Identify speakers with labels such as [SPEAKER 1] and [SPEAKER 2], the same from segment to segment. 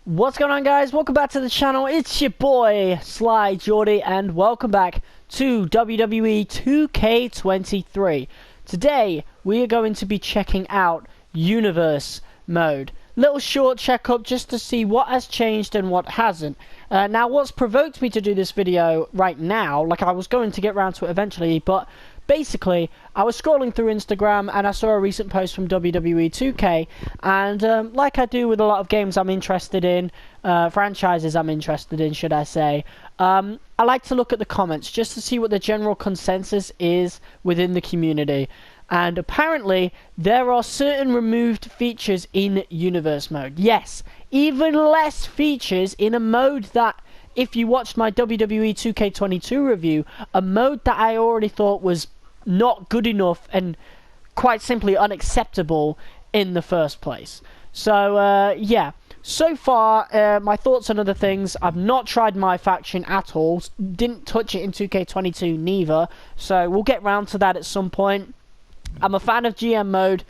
[SPEAKER 1] What's going on, guys? Welcome back to the channel. It's your boy Sly Jordy and welcome back to WWE 2K23. Today we are going to be checking out Universe Mode. Little short checkup just to see what has changed and what hasn't. Now what's provoked me to do this video right now, like I was going to get around to it eventually, but basically, I was scrolling through Instagram and I saw a recent post from WWE 2K, and like I do with a lot of games I'm interested in, franchises I'm interested in, should I say, I like to look at the comments just to see what the general consensus is within the community. And apparently, there are certain removed features in Universe Mode. Yes, even less features in a mode that, if you watched my WWE 2K22 review, a mode that I already thought was not good enough and quite simply unacceptable in the first place. So yeah, so far my thoughts on other things. I've not tried my faction at all, didn't touch it in 2K22 neither, so we'll get round to that at some point. I'm a fan of GM mode.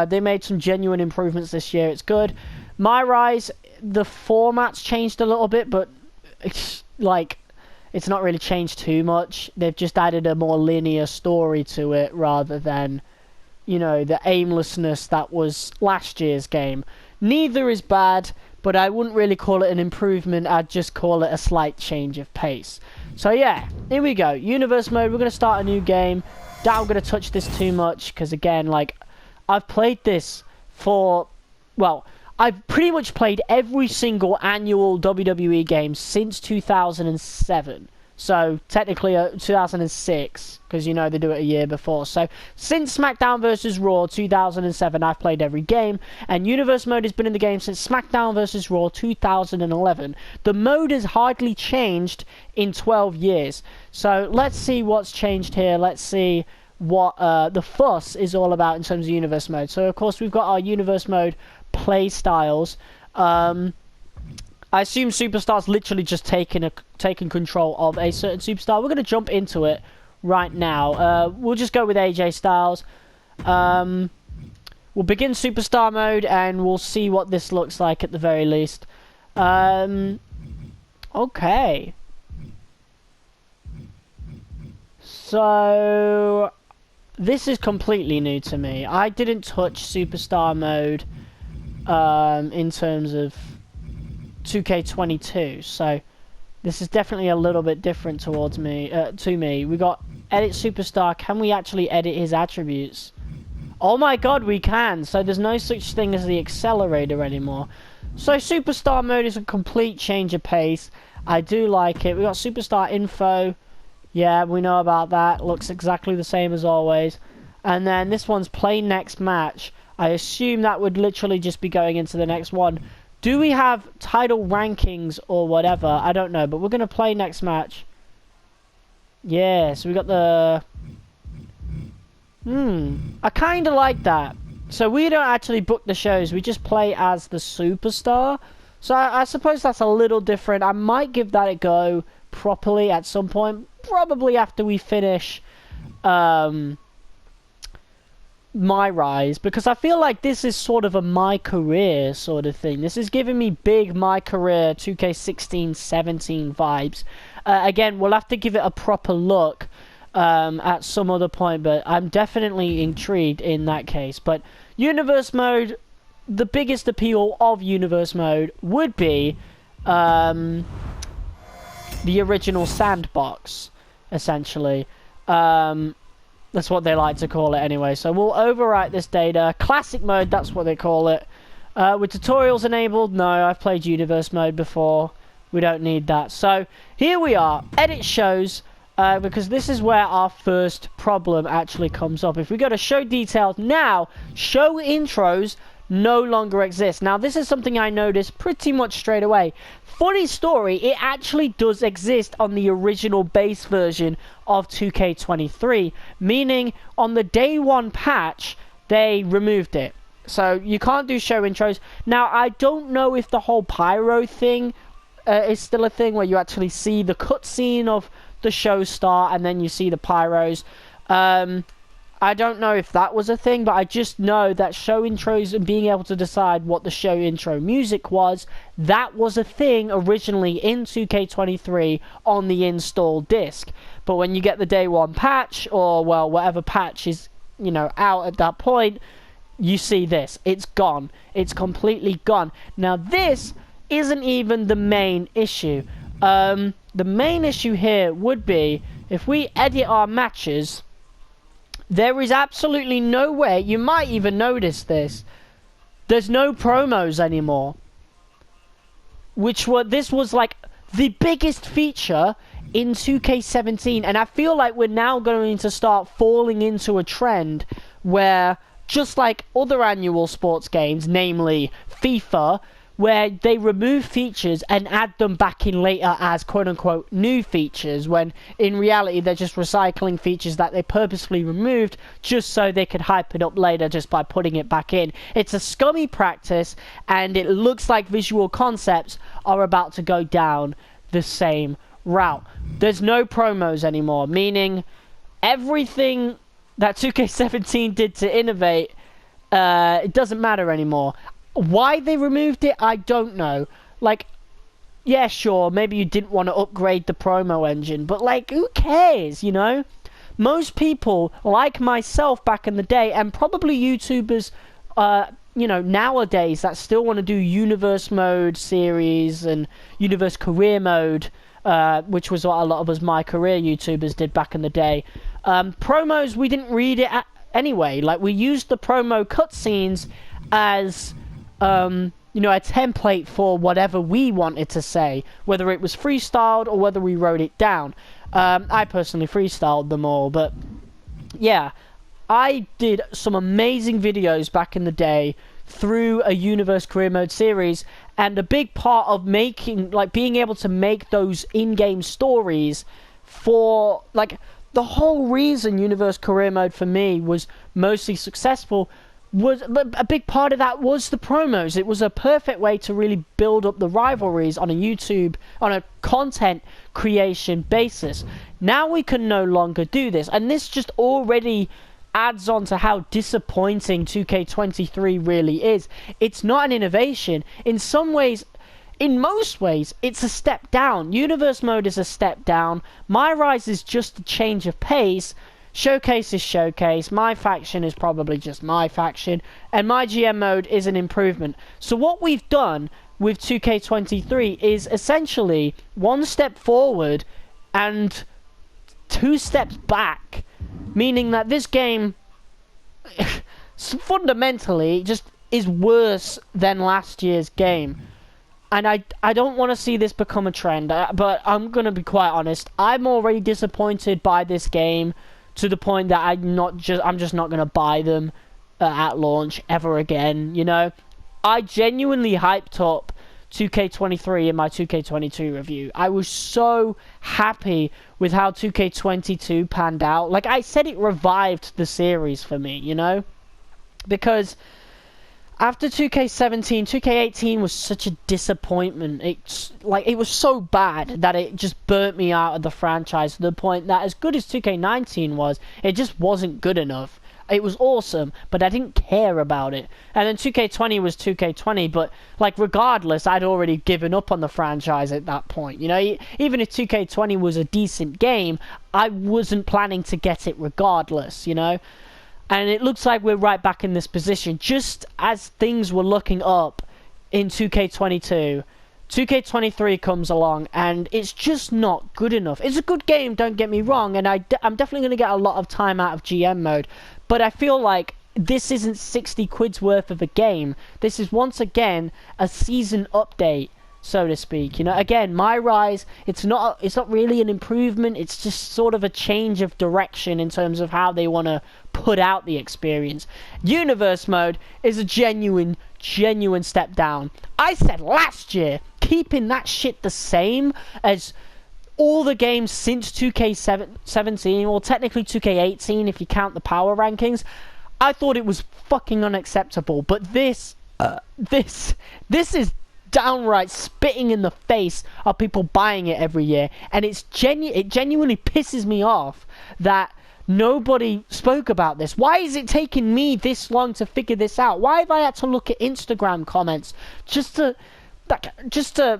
[SPEAKER 1] They made some genuine improvements this year. It's good. My Rise, the format's changed a little bit, but it's like, it's not really changed too much. They've just added a more linear story to it rather than, you know, the aimlessness that was last year's game. Neither is bad, but I wouldn't really call it an improvement. I'd just call it a slight change of pace. So yeah, here we go. Universe Mode, we're going to start a new game. Doubt I'm going to touch this too much because, again, like, I've played this for, well, I've pretty much played every single annual WWE game since 2007. So, technically 2006, because, you know, they do it a year before. So, since SmackDown vs. Raw 2007, I've played every game. And Universe Mode has been in the game since SmackDown vs. Raw 2011. The mode has hardly changed in 12 years. So, let's see what's changed here. Let's see what the fuss is all about in terms of Universe Mode. So, of course, we've got our Universe Mode play styles. I assume Superstar's literally just taken control of a certain Superstar. We're going to jump into it right now. We'll just go with AJ Styles. We'll begin Superstar mode and we'll see what this looks like at the very least. Okay. So, this is completely new to me. I didn't touch Superstar mode in terms of 2K22, so this is definitely a little bit different towards me. To me, we got edit Superstar. Can we actually edit his attributes? Oh my God, we can. So there's no such thing as the accelerator anymore. So Superstar mode is a complete change of pace. I do like it. We got Superstar info. Yeah, we know about that. Looks exactly the same as always. And then this one's play next match. I assume that would literally just be going into the next one. Do we have title rankings or whatever? I don't know, but we're going to play next match. Yeah, so we got the... I kind of like that. So we don't actually book the shows. We just play as the Superstar. So I suppose that's a little different. I might give that a go properly at some point. Probably after we finish... My Rise, because I feel like this is sort of a my career sort of thing. This is giving me big my career 2K16-17 vibes. Again, we'll have to give it a proper look at some other point, but I'm definitely intrigued in that case. But Universe Mode, the biggest appeal of Universe Mode would be the original sandbox, essentially. That's what they like to call it anyway. So we'll overwrite this data. Classic mode, that's what they call it. With tutorials enabled, no, I've played Universe Mode before. We don't need that. So here we are. Edit shows, because this is where our first problem actually comes up. If we go to show details now, show intros no longer exists. Now this is something I noticed pretty much straight away. Funny story, it actually does exist on the original base version of 2K23, meaning on the day one patch they removed it. So you can't do show intros. Now I don't know if the whole pyro thing is still a thing where you actually see the cutscene of the show start and then you see the pyros. I don't know if that was a thing, but I just know that show intros and being able to decide what the show intro music was, that was a thing originally in 2K23 on the install disc. But when you get the day one patch, or, well, whatever patch is, you know, out at that point, you see this. It's gone. It's completely gone. Now, this isn't even the main issue. The main issue here would be, if we edit our matches, there is absolutely no way, you might even notice this, there's no promos anymore. This was like the biggest feature in 2K17, and I feel like we're now going to start falling into a trend where, just like other annual sports games, namely FIFA, where they remove features and add them back in later as quote-unquote new features, when in reality they're just recycling features that they purposely removed just so they could hype it up later just by putting it back in. It's a scummy practice, and it looks like Visual Concepts are about to go down the same route. There's no promos anymore, meaning everything that 2K17 did to innovate, it doesn't matter anymore. Why they removed it, I don't know. Like, yeah, sure, maybe you didn't want to upgrade the promo engine, but, like, who cares, you know? Most people, like myself back in the day, and probably YouTubers, you know, nowadays that still want to do Universe Mode series and Universe Career Mode, which was what a lot of us My Career YouTubers did back in the day. Promos, we didn't read it anyway. Like, we used the promo cutscenes as you know, a template for whatever we wanted to say, whether it was freestyled or whether we wrote it down. I personally freestyled them all, but yeah, I did some amazing videos back in the day through a Universe Career Mode series, and a big part of making, like, being able to make those in-game stories for, like, the whole reason Universe Career Mode for me was mostly successful was, a big part of that was the promos. It was a perfect way to really build up the rivalries on a YouTube, on a content creation basis. Now we can no longer do this, and this just already adds on to how disappointing 2K23 really is. It's not an innovation. In some ways, in most ways, it's a step down. Universe Mode is a step down. My Rise is just a change of pace. Showcase is Showcase, My Faction is probably just My Faction, and My GM Mode is an improvement. So what we've done with 2K23 is essentially one step forward and two steps back, meaning that this game fundamentally just is worse than last year's game. And I don't want to see this become a trend, but I'm going to be quite honest, I'm already disappointed by this game, to the point that I'm just not going to buy them at launch ever again, you know? I genuinely hyped up 2K23 in my 2K22 review. I was so happy with how 2K22 panned out. Like I said, it revived the series for me, you know? Because after 2K17, 2K18 was such a disappointment. It was so bad that it just burnt me out of the franchise, to the point that as good as 2K19 was, it just wasn't good enough. It was awesome, but I didn't care about it. And then 2K20 was 2K20, but, like, regardless, I'd already given up on the franchise at that point. You know, even if 2K20 was a decent game, I wasn't planning to get it regardless, you know? And it looks like we're right back in this position, just as things were looking up in 2K22. 2K23 comes along, and it's just not good enough. It's a good game, don't get me wrong, and I'm definitely going to get a lot of time out of GM mode, but I feel like this isn't 60 quid's worth of a game. This is, once again, a season update, so to speak. You know, again, My Rise, it's not really an improvement, it's just sort of a change of direction in terms of how they want to put out the experience. Universe Mode is a genuine step down. I said last year, keeping that shit the same as all the games since 2K17, or technically 2K18 if you count the power rankings, I thought it was fucking unacceptable. But this is downright spitting in the face of people buying it every year, and it genuinely pisses me off that nobody spoke about this? Why is it taking me this long to figure this out? Why have I had to look at Instagram comments just to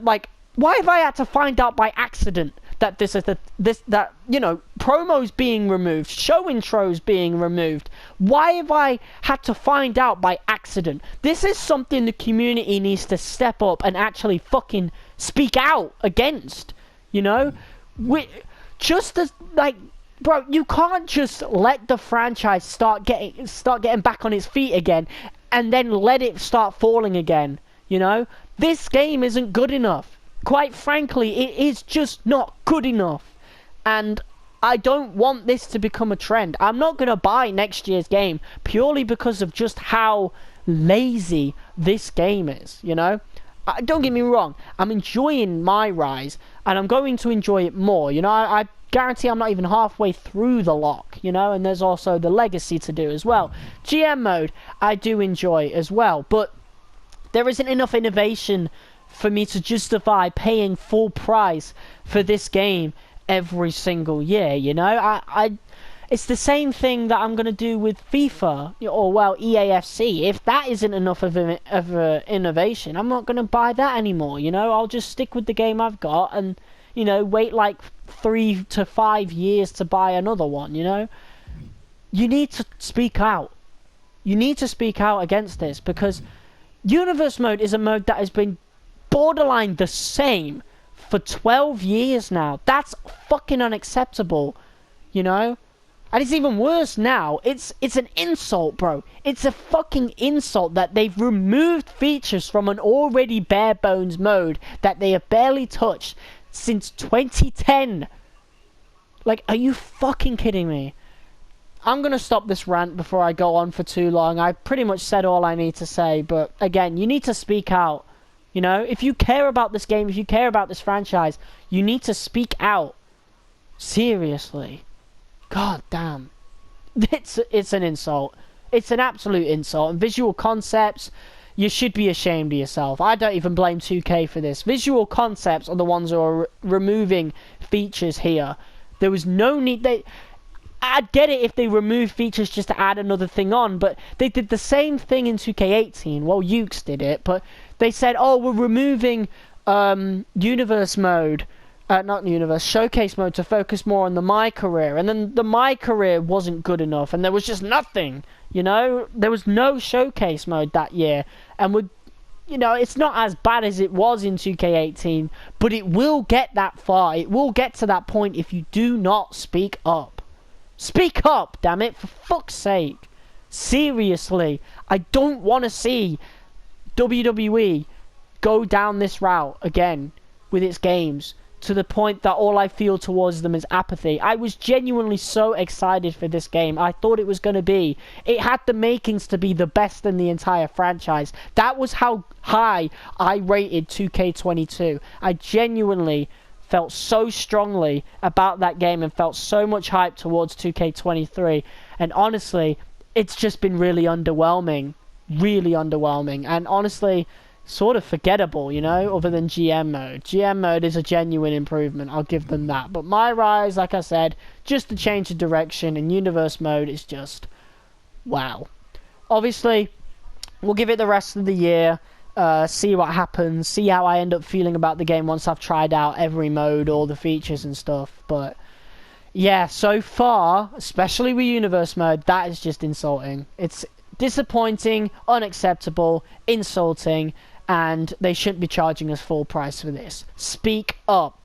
[SPEAKER 1] like, why have I had to find out by accident that that you know, promos being removed, show intros being removed? Why have I had to find out by accident? This is something the community needs to step up and actually fucking speak out against, you know? Just as, like, bro, you can't just let the franchise start getting back on its feet again and then let it start falling again, you know? This game isn't good enough. Quite frankly, it is just not good enough. And I don't want this to become a trend. I'm not going to buy next year's game purely because of just how lazy this game is, you know? Don't get me wrong, I'm enjoying my Rise, and I'm going to enjoy it more, you know? I guarantee I'm not even halfway through the lock, you know? And there's also the legacy to do as well. GM mode, I do enjoy as well, but there isn't enough innovation for me to justify paying full price for this game every single year, you know? It's the same thing that I'm going to do with FIFA, or, well, EAFC. If that isn't enough of a innovation, I'm not going to buy that anymore, you know? I'll just stick with the game I've got and, you know, wait like 3 to 5 years to buy another one, you know? You need to speak out. You need to speak out against this, because Universe Mode is a mode that has been borderline the same for 12 years now. That's fucking unacceptable, you know? And it's even worse now. It's an insult, bro. It's a fucking insult that they've removed features from an already bare bones mode that they have barely touched since 2010. Like, are you fucking kidding me? I'm gonna stop this rant before I go on for too long. I pretty much said all I need to say, but again, you need to speak out. You know, if you care about this game, if you care about this franchise, you need to speak out. Seriously. God damn. It's an insult. It's an absolute insult. And visual concepts, you should be ashamed of yourself. I don't even blame 2K for this. Visual concepts are the ones who are removing features here. There was no need... I'd get it if they removed features just to add another thing on, but they did the same thing in 2K18. Well, Ukes did it, but they said, oh, we're removing Universe Mode. Not Universe, Showcase Mode to focus more on the My Career. And then the My Career wasn't good enough, and there was just nothing, you know? There was no Showcase Mode that year. And you know, it's not as bad as it was in 2K18, but it will get that far. It will get to that point if you do not speak up. Speak up, damn it, for fuck's sake. Seriously, I don't want to see WWE go down this route again with its games, to the point that all I feel towards them is apathy. I was genuinely so excited for this game. I thought it was going to be. It had the makings to be the best in the entire franchise. That was how high I rated 2K22. I genuinely felt so strongly about that game and felt so much hype towards 2K23. And honestly, it's just been really underwhelming. Really underwhelming. And honestly, sort of forgettable, you know, other than GM mode. GM mode is a genuine improvement, I'll give them that. But My Rise, like I said, just a change of direction, and Universe mode is just, wow. Obviously, we'll give it the rest of the year, see what happens, see how I end up feeling about the game once I've tried out every mode, all the features and stuff. But yeah, so far, especially with Universe mode, that is just insulting. It's disappointing, unacceptable, insulting, and they shouldn't be charging us full price for this. Speak up.